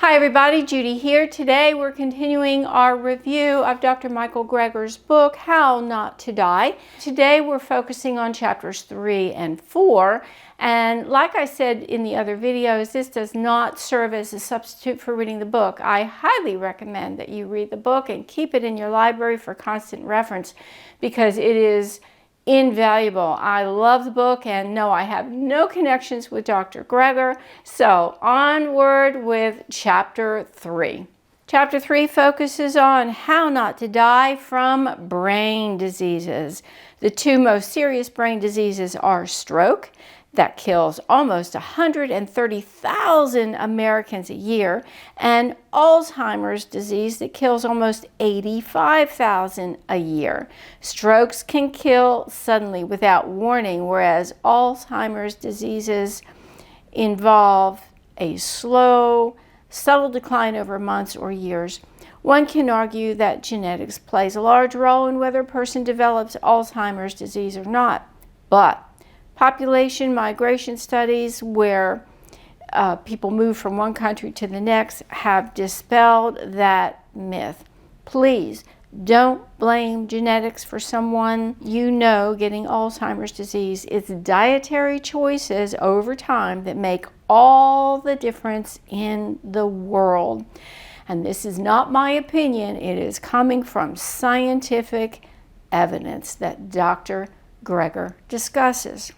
Hi everybody, Judy here. Today we're continuing our review of Dr. Michael Greger's book, How Not to Die. Today we're focusing on chapters 3 and 4. And like I said in the other videos, this does not serve as a substitute for reading the book. I highly recommend that you read the book and keep it in your library for constant reference because it is invaluable. I love the book, and no, I have no connections with Dr. Greger. So onward with chapter 3. Chapter 3 focuses on how not to die from brain diseases. The two most serious brain diseases are stroke, that kills almost 130,000 Americans a year, and Alzheimer's disease that kills almost 85,000 a year. Strokes can kill suddenly without warning, whereas Alzheimer's diseases involve a slow, subtle decline over months or years. One can argue that genetics plays a large role in whether a person develops Alzheimer's disease or not, but population migration studies where people move from one country to the next have dispelled that myth. Please don't blame genetics for someone you know getting Alzheimer's disease. It's dietary choices over time that make all the difference in the world. And this is not my opinion. It is coming from scientific evidence that Dr. Greger discusses.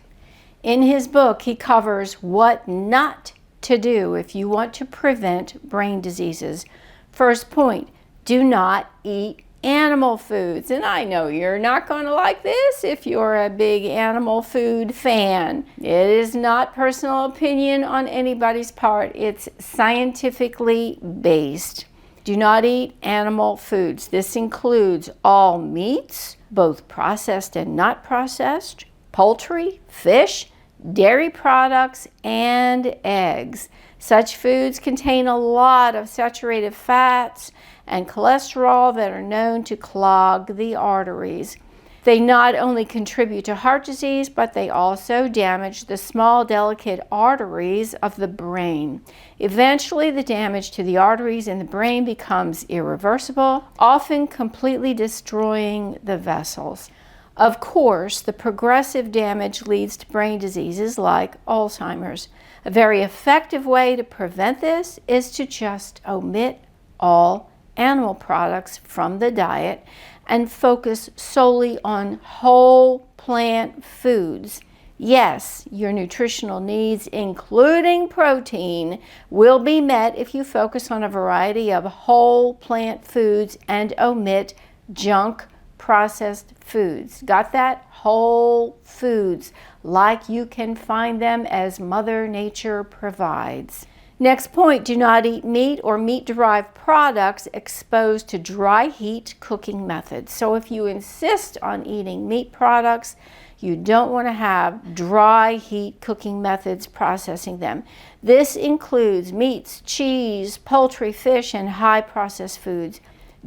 In his book, he covers what not to do if you want to prevent brain diseases. First point, do not eat animal foods. And I know you're not going to like this if you're a big animal food fan. It is not personal opinion on anybody's part. It's scientifically based. Do not eat animal foods. This includes all meats, both processed and not processed, poultry, fish, dairy products, and eggs. Such foods contain a lot of saturated fats and cholesterol that are known to clog the arteries. They not only contribute to heart disease, but they also damage the small, delicate arteries of the brain. Eventually, the damage to the arteries in the brain becomes irreversible, often completely destroying the vessels. Of course, the progressive damage leads to brain diseases like Alzheimer's. A very effective way to prevent this is to just omit all animal products from the diet and focus solely on whole plant foods. Yes, your nutritional needs, including protein, will be met if you focus on a variety of whole plant foods and omit junk processed foods. Got that? Whole foods, like you can find them as Mother Nature provides. Next point, do not eat meat or meat-derived products exposed to dry heat cooking methods. So if you insist on eating meat products, you don't want to have dry heat cooking methods processing them. This includes meats, cheese, poultry, fish, and high processed foods.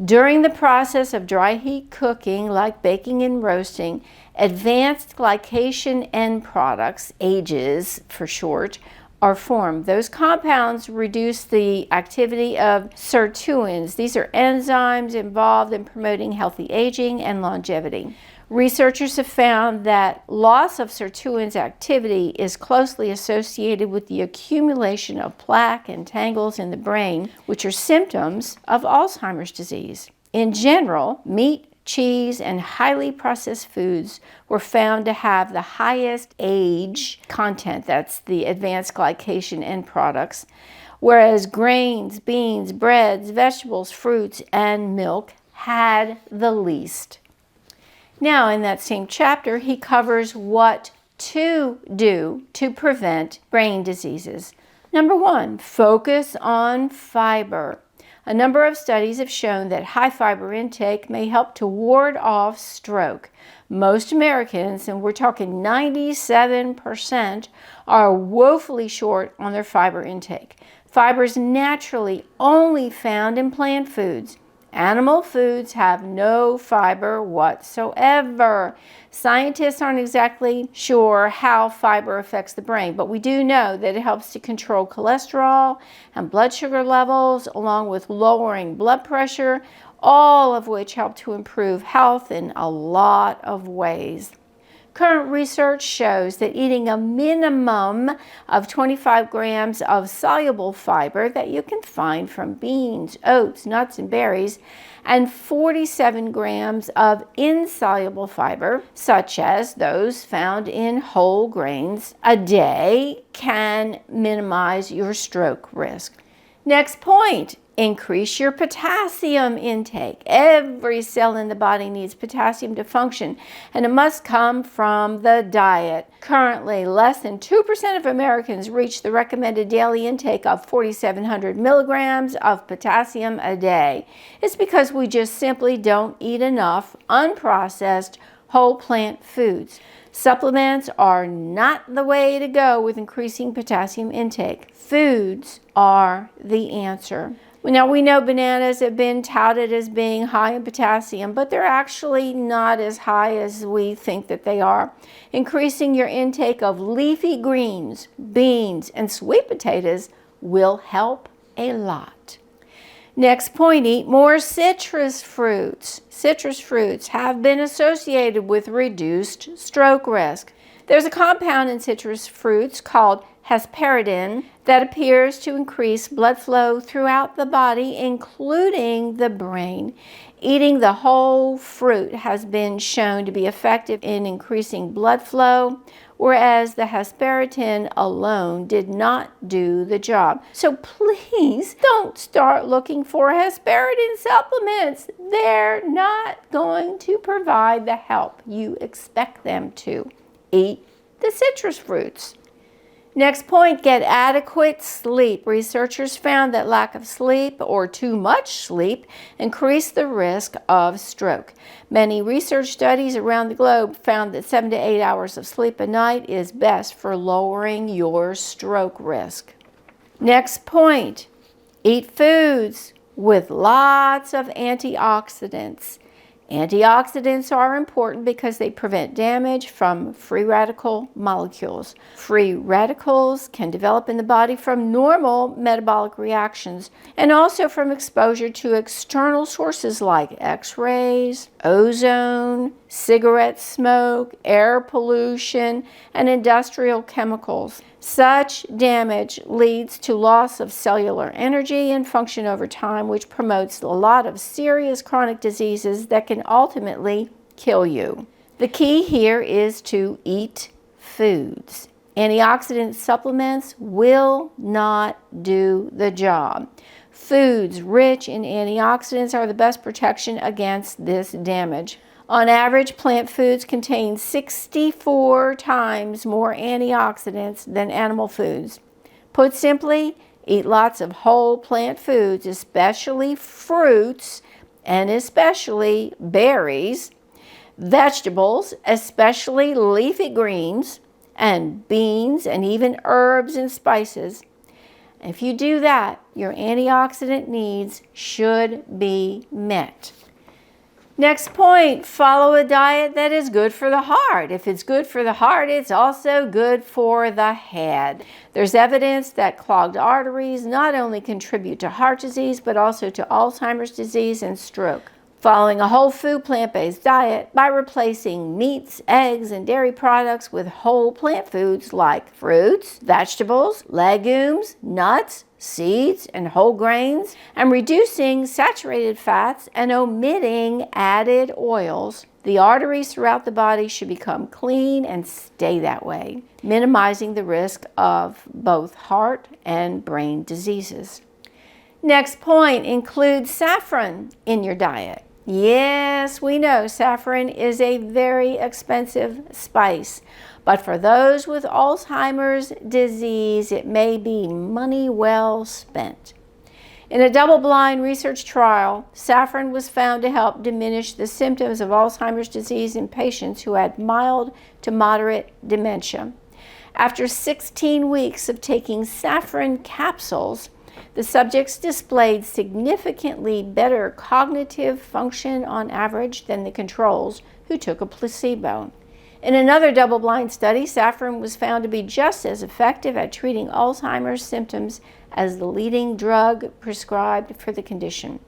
During the process of dry heat cooking, like baking and roasting, advanced glycation end products, AGEs for short, are formed. Those compounds reduce the activity of sirtuins. These are enzymes involved in promoting healthy aging and longevity. Researchers have found that loss of sirtuins activity is closely associated with the accumulation of plaque and tangles in the brain, which are symptoms of Alzheimer's disease. In general, meat, cheese, and highly processed foods were found to have the highest AGE content, that's the advanced glycation end products, whereas grains, beans, breads, vegetables, fruits, and milk had the least. Now, in that same chapter, he covers what to do to prevent brain diseases. Number 1, focus on fiber. A number of studies have shown that high fiber intake may help to ward off stroke. Most Americans, and we're talking 97%, are woefully short on their fiber intake. Fiber is naturally only found in plant foods, Animal foods have no fiber whatsoever. Scientists aren't exactly sure how fiber affects the brain, but we do know that it helps to control cholesterol and blood sugar levels, along with lowering blood pressure, all of which help to improve health in a lot of ways. Current research shows that eating a minimum of 25 grams of soluble fiber that you can find from beans, oats, nuts, and berries, and 47 grams of insoluble fiber, such as those found in whole grains, a day can minimize your stroke risk. Next point, increase your potassium intake. Every cell in the body needs potassium to function, and it must come from the diet. Currently, less than 2% of Americans reach the recommended daily intake of 4,700 milligrams of potassium a day. It's because we just simply don't eat enough unprocessed whole plant foods. Supplements are not the way to go with increasing potassium intake. Foods are the answer. Now, we know bananas have been touted as being high in potassium, but they're actually not as high as we think that they are. Increasing your intake of leafy greens, beans, and sweet potatoes will help a lot. Next point, eat more citrus fruits. Citrus fruits have been associated with reduced stroke risk. There's a compound in citrus fruits called hesperidin that appears to increase blood flow throughout the body, including the brain. Eating the whole fruit has been shown to be effective in increasing blood flow, whereas the hesperidin alone did not do the job. So please don't start looking for hesperidin supplements. They're not going to provide the help you expect them to. Eat the citrus fruits. Next point, get adequate sleep. Researchers found that lack of sleep or too much sleep increased the risk of stroke. Many research studies around the globe found that 7 to 8 hours of sleep a night is best for lowering your stroke risk. Next point, eat foods with lots of antioxidants. Antioxidants are important because they prevent damage from free radical molecules. Free radicals can develop in the body from normal metabolic reactions and also from exposure to external sources like X-rays, ozone, cigarette smoke, air pollution, and industrial chemicals. Such damage leads to loss of cellular energy and function over time, which promotes a lot of serious chronic diseases that can ultimately kill you. The key here is to eat foods. Antioxidant supplements will not do the job. Foods rich in antioxidants are the best protection against this damage. On average, plant foods contain 64 times more antioxidants than animal foods. Put simply, eat lots of whole plant foods, especially fruits and especially berries, vegetables, especially leafy greens, and beans, and even herbs and spices. If you do that, your antioxidant needs should be met. Next point, follow a diet that is good for the heart. If it's good for the heart, it's also good for the head. There's evidence that clogged arteries not only contribute to heart disease, but also to Alzheimer's disease and stroke. Following a whole food plant-based diet by replacing meats, eggs, and dairy products with whole plant foods like fruits, vegetables, legumes, nuts, seeds, and whole grains, and reducing saturated fats and omitting added oils, the arteries throughout the body should become clean and stay that way, minimizing the risk of both heart and brain diseases. Next point, include saffron in your diet. Yes, we know saffron is a very expensive spice, but for those with Alzheimer's disease, it may be money well spent. In a double-blind research trial, saffron was found to help diminish the symptoms of Alzheimer's disease in patients who had mild to moderate dementia. After 16 weeks of taking saffron capsules, The subjects displayed significantly better cognitive function on average than the controls who took a placebo. In another double-blind study, saffron was found to be just as effective at treating Alzheimer's symptoms as the leading drug prescribed for the condition.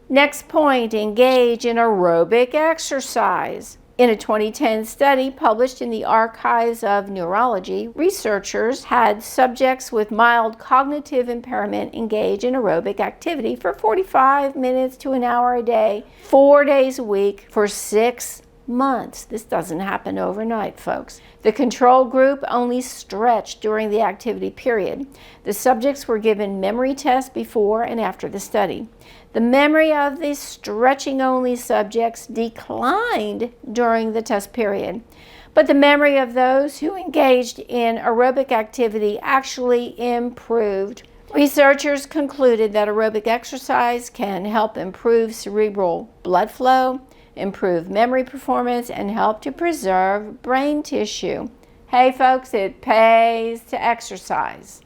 Next point, engage in aerobic exercise. In a 2010 study published in the Archives of Neurology, researchers had subjects with mild cognitive impairment engage in aerobic activity for 45 minutes to an hour a day, 4 days a week for 6 months. This doesn't happen overnight, folks. The control group only stretched during the activity period. The subjects were given memory tests before and after the study. The memory of the stretching-only subjects declined during the test period, but the memory of those who engaged in aerobic activity actually improved. Researchers concluded that aerobic exercise can help improve cerebral blood flow, improve memory performance, and help to preserve brain tissue. Hey folks, it pays to exercise.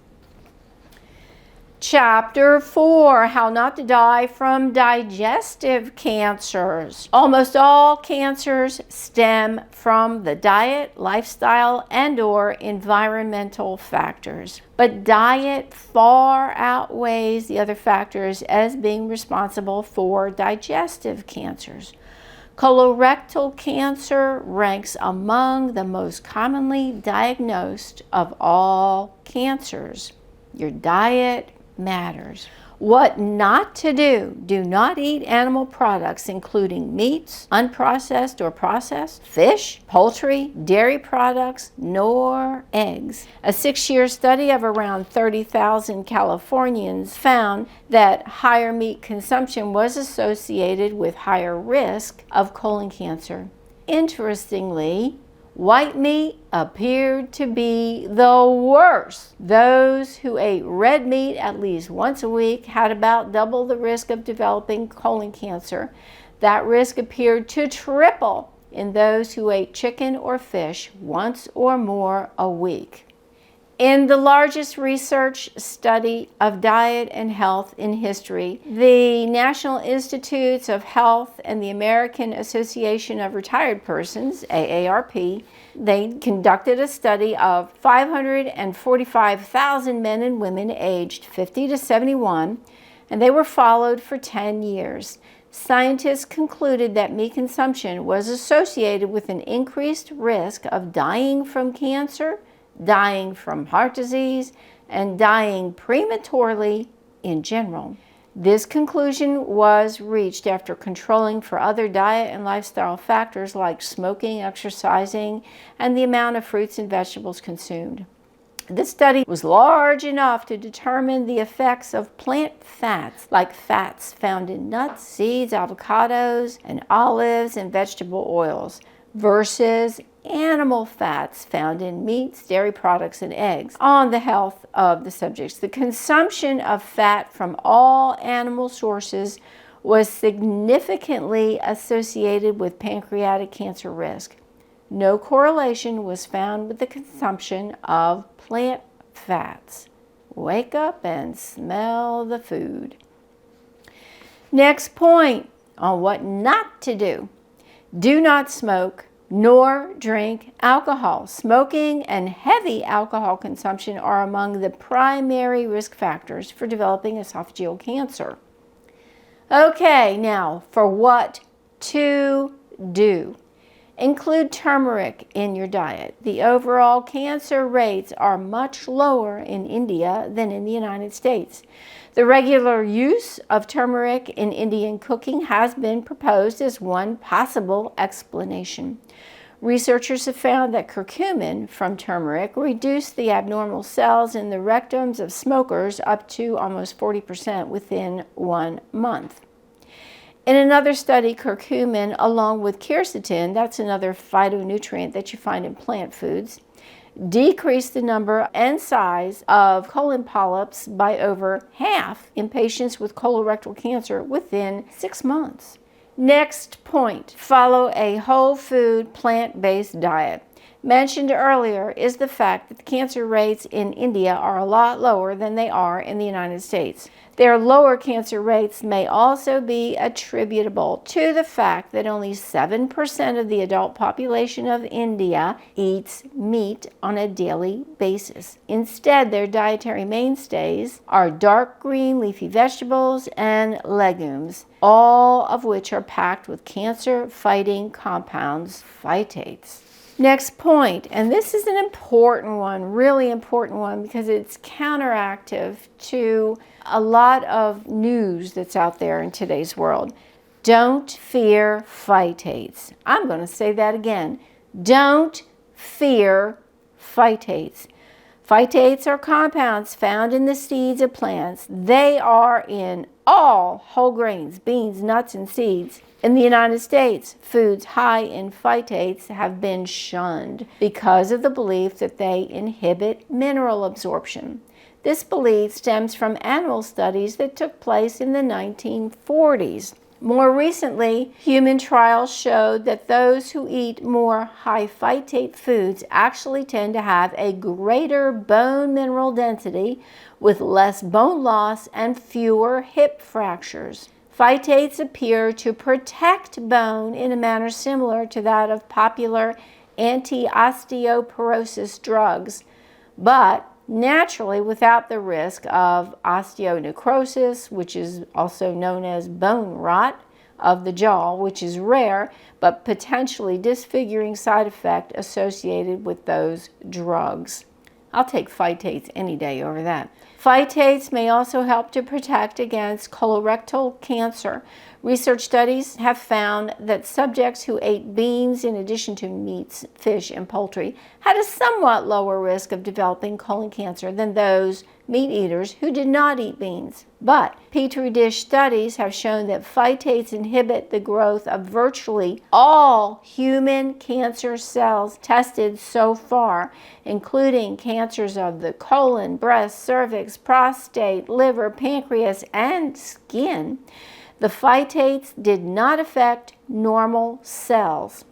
Chapter 4, How Not to Die from Digestive Cancers. Almost all cancers stem from the diet, lifestyle, and/or environmental factors. But diet far outweighs the other factors as being responsible for digestive cancers. Colorectal cancer ranks among the most commonly diagnosed of all cancers. Your diet matters. What not to do. Do not eat animal products including meats, unprocessed or processed, fish, poultry, dairy products, nor eggs. A 6-year study of around 30,000 Californians found that higher meat consumption was associated with higher risk of colon cancer. Interestingly, white meat appeared to be the worst. Those who ate red meat at least once a week had about double the risk of developing colon cancer. That risk appeared to triple in those who ate chicken or fish once or more a week. In the largest research study of diet and health in history, the National Institutes of Health and the American Association of Retired Persons, AARP, they conducted a study of 545,000 men and women aged 50 to 71, and they were followed for 10 years. Scientists concluded that meat consumption was associated with an increased risk of dying from cancer, dying from heart disease, and dying prematurely in general. This conclusion was reached after controlling for other diet and lifestyle factors like smoking, exercising, and the amount of fruits and vegetables consumed. This study was large enough to determine the effects of plant fats, like fats found in nuts, seeds, avocados, and olives and vegetable oils, versus animal fats found in meats, dairy products, and eggs on the health of the subjects. The consumption of fat from all animal sources was significantly associated with pancreatic cancer risk. No correlation was found with the consumption of plant fats. Wake up and smell the food. Next point on what not to do. Do not smoke nor drink alcohol. Smoking and heavy alcohol consumption are among the primary risk factors for developing esophageal cancer. Okay, now for what to do. Include turmeric in your diet. The overall cancer rates are much lower in India than in the United States. The regular use of turmeric in Indian cooking has been proposed as one possible explanation. Researchers have found that curcumin from turmeric reduced the abnormal cells in the rectums of smokers up to almost 40% within 1 month. In another study, curcumin, along with quercetin, that's another phytonutrient that you find in plant foods, decreased the number and size of colon polyps by over half in patients with colorectal cancer within 6 months. Next point, follow a whole food, plant-based diet. mentioned earlier is the fact that the cancer rates in India are a lot lower than they are in the United States. Their lower cancer rates may also be attributable to the fact that only 7% of the adult population of India eats meat on a daily basis. Instead, their dietary mainstays are dark green leafy vegetables and legumes, all of which are packed with cancer-fighting compounds, phytates. Next point, and this is an important one, really important one, because it's counteractive to a lot of news that's out there in today's world. Don't fear phytates. I'm going to say that again. Don't fear phytates. Phytates are compounds found in the seeds of plants. They are in all whole grains, beans, nuts, and seeds. In the United States, foods high in phytates have been shunned because of the belief that they inhibit mineral absorption. This belief stems from animal studies that took place in the 1940s. More recently, human trials showed that those who eat more high phytate foods actually tend to have a greater bone mineral density with less bone loss and fewer hip fractures. Phytates appear to protect bone in a manner similar to that of popular anti-osteoporosis drugs, but naturally without the risk of osteonecrosis, which is also known as bone rot of the jaw, which is rare but potentially disfiguring side effect associated with those drugs. I'll take phytates any day over that. Phytates may also help to protect against colorectal cancer. Research studies have found that subjects who ate beans in addition to meats, fish, and poultry had a somewhat lower risk of developing colon cancer than those meat eaters who did not eat beans. But Petri dish studies have shown that phytates inhibit the growth of virtually all human cancer cells tested so far, including cancers of the colon, breast, cervix, prostate, liver, pancreas, and skin. The phytates did not affect normal cells.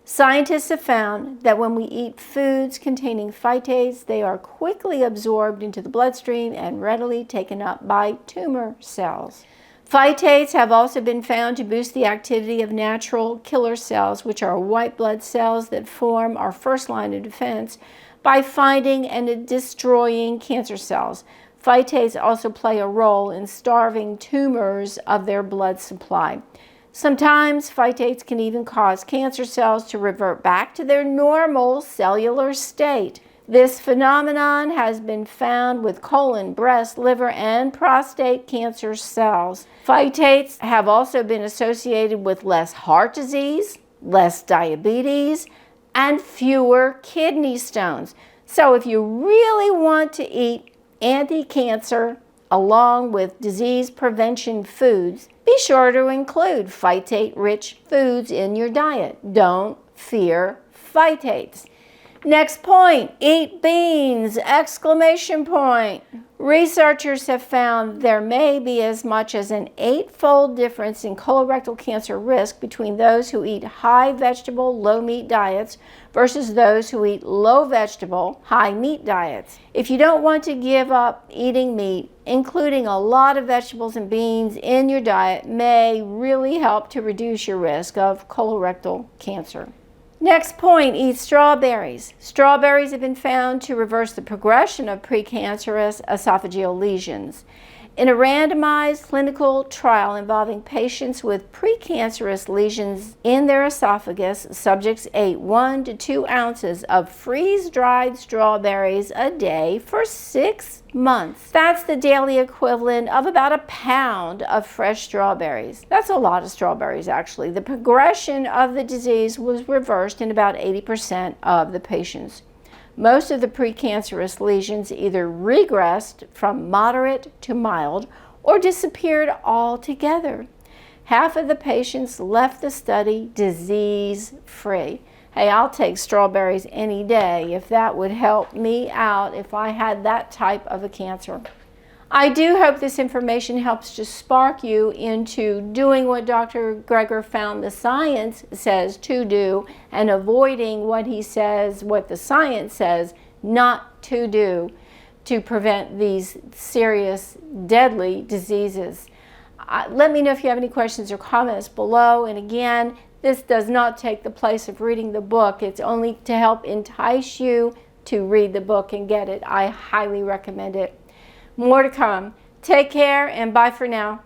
Scientists have found that when we eat foods containing phytates, they are quickly absorbed into the bloodstream and readily taken up by tumor cells. Phytates have also been found to boost the activity of natural killer cells, which are white blood cells that form our first line of defense by finding and destroying cancer cells. Phytates also play a role in starving tumors of their blood supply. Sometimes phytates can even cause cancer cells to revert back to their normal cellular state. This phenomenon has been found with colon, breast, liver, and prostate cancer cells. Phytates have also been associated with less heart disease, less diabetes, and fewer kidney stones. So if you really want to eat anti-cancer along with disease prevention foods, be sure to include phytate-rich foods in your diet. Don't fear phytates. Next point, eat beans! Exclamation point. Researchers have found there may be as much as an 8-fold difference in colorectal cancer risk between those who eat high vegetable, low meat diets versus those who eat low vegetable, high meat diets. If you don't want to give up eating meat, including a lot of vegetables and beans in your diet may really help to reduce your risk of colorectal cancer. Next point, eat strawberries. Strawberries have been found to reverse the progression of precancerous esophageal lesions. In a randomized clinical trial involving patients with precancerous lesions in their esophagus, subjects ate 1 to 2 ounces of freeze-dried strawberries a day for 6 months. That's the daily equivalent of about a pound of fresh strawberries. That's a lot of strawberries, actually. The progression of the disease was reversed in about 80% of the patients. Most of the precancerous lesions either regressed from moderate to mild or disappeared altogether. Half of the patients left the study disease-free. Hey, I'll take strawberries any day if that would help me out if I had that type of a cancer. I do hope this information helps to spark you into doing what Dr. Greger found the science says to do and avoiding what he says, what the science says not to do to prevent these serious, deadly diseases. Let me know if you have any questions or comments below. And again, this does not take the place of reading the book. It's only to help entice you to read the book and get it. I highly recommend it. More to come. Take care and bye for now.